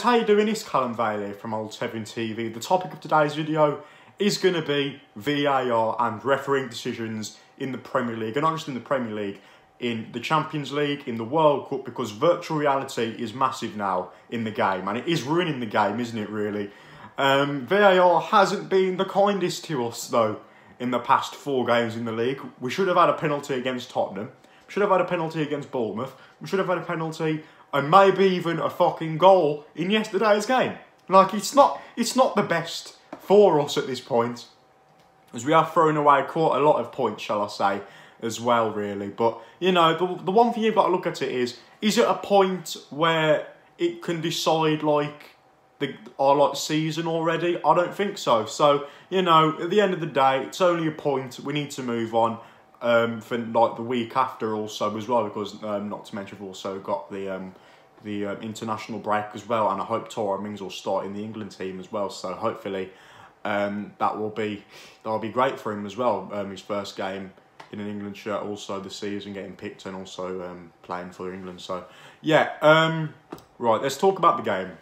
How you doing? It's Callum Vale here from Old Tevin TV. The topic of today's video is going to be VAR and refereeing decisions in the Premier League, and not just in the Premier League, in the Champions League, in the World Cup, because virtual reality is massive now in the game, and it is ruining the game, isn't it, really? VAR hasn't been the kindest to us, though, in the past 4 games in the league. We should have had a penalty against Tottenham. We should have had a penalty against Bournemouth. We should have had a penalty and maybe even a fucking goal in yesterday's game. Like, it's not the best for us at this point, as we have thrown away quite a lot of points, shall I say, as well, really. But, you know, the one thing you've got to look at it is it a point where it can decide, like, our season already? I don't think so. So, you know, at the end of the day, it's only a point. We need to move on. For like the week after also as well, because not to mention we've also got the international break as well, and I hope Tyrone Mings will start in the England team as well. So hopefully that'll be great for him as well. His first game in an England shirt also this season, getting picked and also playing for England. So yeah, right. Let's talk about the game.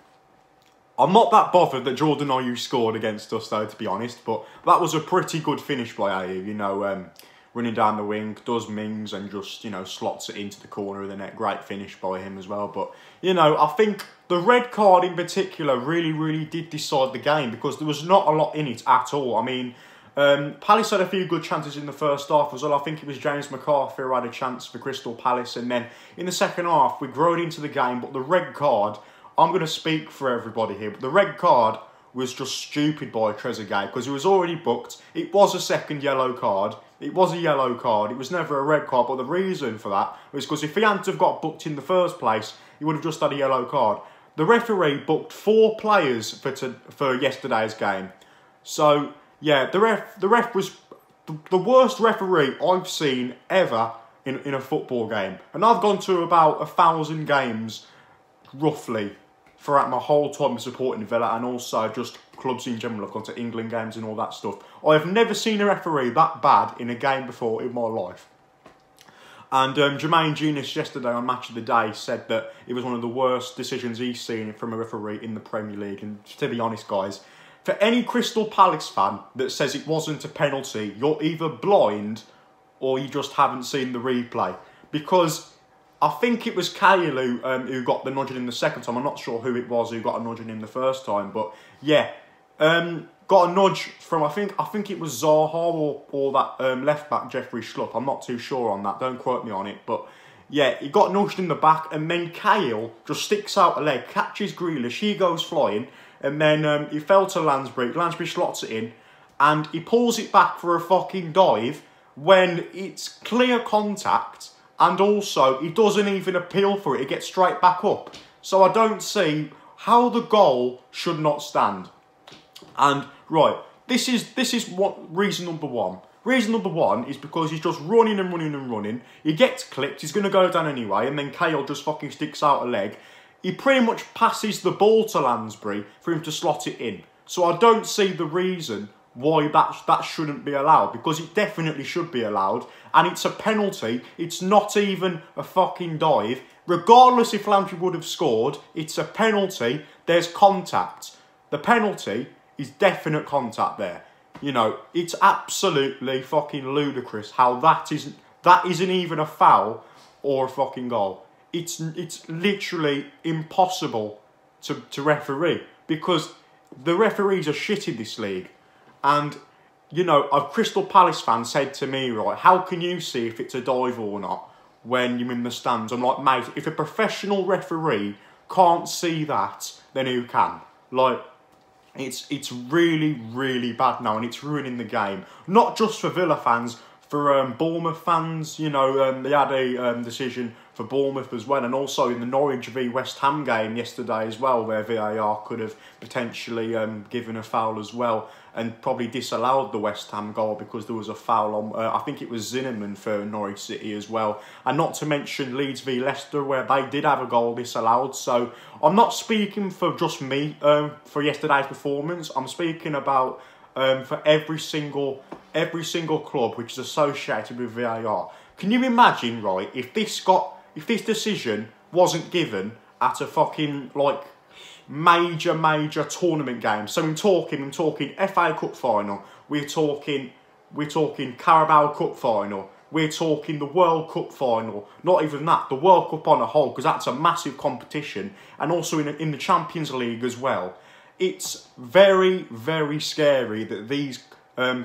I'm not that bothered that Jordan Ayew scored against us, though, to be honest. But that was a pretty good finish by Ayew. You know. Running down the wing, does Mings and just, you know, slots it into the corner of the net. Great finish by him as well. But, you know, I think the red card in particular really did decide the game, because there was not a lot in it at all. I mean, Palace had a few good chances in the first half as well. I think it was James McCarthy who had a chance for Crystal Palace. And then in the second half, we growed into the game. But the red card, I'm going to speak for everybody here, but the red card was just stupid by Trezeguet, because he was already booked. It was a second yellow card. It was a yellow card. It was never a red card. But the reason for that was because if he hadn't have got booked in the first place, he would have just had a yellow card. The referee booked 4 players for yesterday's game. So yeah, the ref was the worst referee I've seen ever in a football game. And I've gone to about 1,000 games, roughly, throughout my whole time of supporting Villa, and also just clubs in general. I've gone to England games and all that stuff. I have never seen a referee that bad in a game before in my life. And Jermaine Genius yesterday on Match of the Day said that it was one of the worst decisions he's seen from a referee in the Premier League. And to be honest, guys, for any Crystal Palace fan that says it wasn't a penalty, you're either blind or you just haven't seen the replay. Because I think it was Cahill who got the nudging in the second time. I'm not sure who it was who got a nudging in the first time, but yeah, got a nudge from I think it was Zaha or that left back Jeffrey Schlupp. I'm not too sure on that. Don't quote me on it, but yeah, he got nudged in the back, and then Cahill just sticks out a leg, catches Grealish, he goes flying, and then he fell to Lansbury. Lansbury slots it in, and he pulls it back for a fucking dive when it's clear contact. And also, he doesn't even appeal for it. He gets straight back up. So I don't see how the goal should not stand. And, right, this is what reason number one. Reason number one is because he's just running and running and running. He gets clipped. He's going to go down anyway. And then Cahill just fucking sticks out a leg. He pretty much passes the ball to Lansbury for him to slot it in. So I don't see the reason why that shouldn't be allowed, because it definitely should be allowed, and it's a penalty. It's not even a fucking dive. Regardless if Lansbury would have scored, it's a penalty. There's contact. The penalty is definite contact there. You know, it's absolutely fucking ludicrous how that isn't even a foul or a fucking goal. It's literally impossible to referee, because the referees are shit in this league. And, you know, a Crystal Palace fan said to me, right, how can you see if it's a dive or not when you're in the stands? I'm like, mate, if a professional referee can't see that, then who can? Like, it's really bad now, and it's ruining the game. Not just for Villa fans, for Bournemouth fans. You know, they had a decision for Bournemouth as well, and also in the Norwich v West Ham game yesterday as well, where VAR could have potentially given a foul as well, and probably disallowed the West Ham goal because there was a foul on, I think it was Zinnerman for Norwich City as well. And not to mention Leeds v Leicester, where they did have a goal disallowed. So I'm not speaking for just me for yesterday's performance. I'm speaking about for every single club which is associated with VAR. Can you imagine, right, if this decision wasn't given at a fucking, like, major tournament games. So I'm talking FA Cup final, we're talking Carabao Cup final, we're talking the World Cup final, not even that, the World Cup on a whole, because that's a massive competition, and also in the Champions League as well. It's very scary that these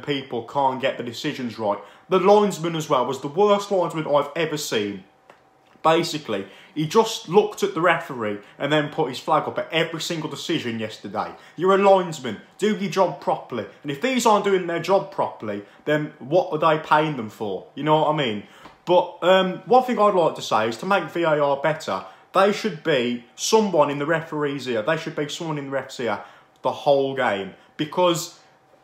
people can't get the decisions right. The linesman as well was the worst linesman I've ever seen. Basically, he just looked at the referee and then put his flag up at every single decision yesterday. You're a linesman, do your job properly. And if these aren't doing their job properly, then what are they paying them for? You know what I mean? But one thing I'd like to say is to make VAR better, they should be someone in the referee's ear. They should be someone in the ref's ear the whole game. Because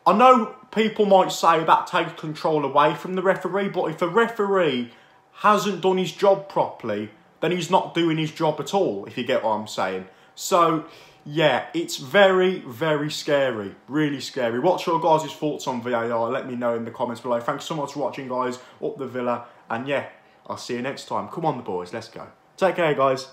I know people might say that takes control away from the referee, but if a referee hasn't done his job properly, then he's not doing his job at all, if you get what I'm saying. So, yeah, it's very scary. Really scary. What's your guys' thoughts on VAR? Let me know in the comments below. Thanks so much for watching, guys. Up the Villa. And, yeah, I'll see you next time. Come on, the boys. Let's go. Take care, guys.